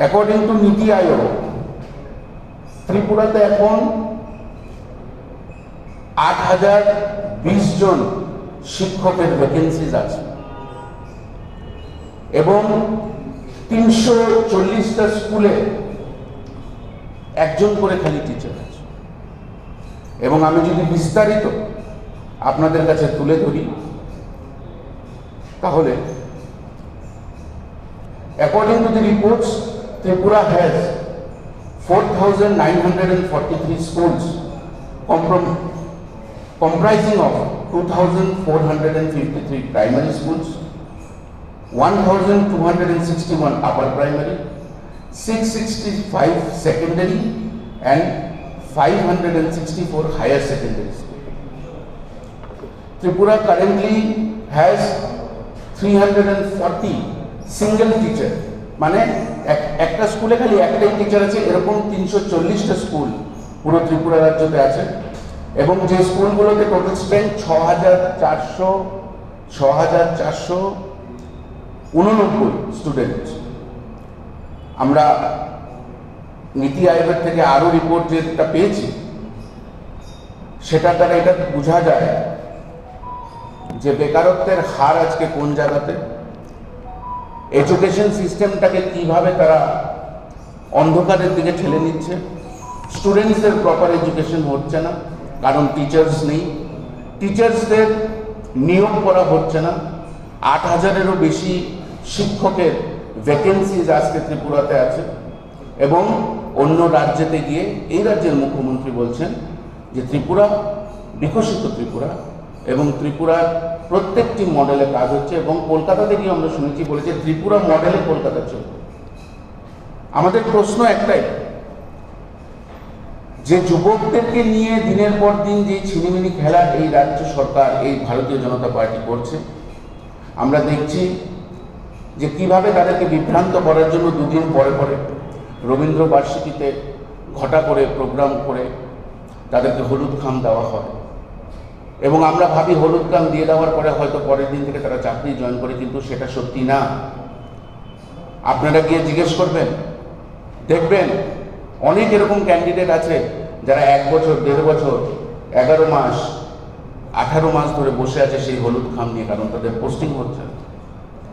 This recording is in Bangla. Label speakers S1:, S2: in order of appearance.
S1: অ্যাকর্ডিং টু নীতি আয়োগ, ত্রিপুরাতে এখন 8020 জন শিক্ষকের ভ্যাকেন্সিজ আছে এবং 340টা স্কুলে একজন করে খালি টিচার আছে। এবং আমি যদি বিস্তারিত আপনাদের কাছে তুলে ধরি তাহলে according to the reports, Tripura has 4,943 schools comprising of 2,453 primary schools, 1,261 upper primary, 665 secondary and 564 higher secondary schools. Tripura currently has 340 single teacher, মানে একটা স্কুলে খালি একটাই টিচার আছে, এরকম 340টা স্কুল পুরো ত্রিপুরা রাজ্যতে আছে। এবং যে স্কুলগুলোতে টোটাল স্ট্রেংথ 6,489 স্টুডেন্ট। আমরা নীতি আয়োগের থেকে আরও রিপোর্ট যেটা পেয়েছি সেটার দ্বারা এটা বোঝা যায় যে বেকারত্বের হার আজকে কোন জায়গাতে, এডুকেশন সিস্টেমটাকে কিভাবে তারা অন্ধকারের দিকে ঠেলে নিচ্ছে, স্টুডেন্টসদের প্রপার এডুকেশন হচ্ছে না কারণ টিচার্স নেই, টিচার্সদের নিয়োগ করা হচ্ছে না, 8,000-এরও বেশি শিক্ষকের ভ্যাকেন্সিজ আজকে ত্রিপুরাতে আছে। এবং অন্য রাজ্যেতে গিয়ে এই রাজ্যের মুখ্যমন্ত্রী বলছেন যে ত্রিপুরা বিকশিত ত্রিপুরা এবং ত্রিপুরার প্রত্যেকটি মডেলে কাজ হচ্ছে। এবং কলকাতাতে গিয়ে আমরা শুনেছি বলেছে ত্রিপুরা মডেলে কলকাতা চলবে। আমাদের প্রশ্ন একটাই, যে যুবকদেরকে নিয়ে দিনের পর দিন যে ছিনিমিনি খেলা এই রাজ্য সরকার, এই ভারতীয় জনতা পার্টি করছে, আমরা দেখছি যে কিভাবে তাদেরকে বিভ্রান্ত করার জন্য দুদিন পরে পরে রবীন্দ্র বার্ষিকীতে ঘটা করে প্রোগ্রাম করে তাদেরকে হলুদ খাম দেওয়া হয়। এবং আমরা ভাবি হলুদ খাম দিয়ে দেওয়ার পরে হয়তো পরের দিন থেকে তারা চাকরি জয়েন করে, কিন্তু সেটা সত্যি না। আপনারা গিয়ে জিজ্ঞেস করবেন, দেখবেন অনেক এরকম ক্যান্ডিডেট আছে যারা 1 বছর, 1.5 বছর, 11 মাস, 18 মাস ধরে বসে আছে সেই হলুদ খাম নিয়ে, কারণ তাদের পোস্টিং হচ্ছে না।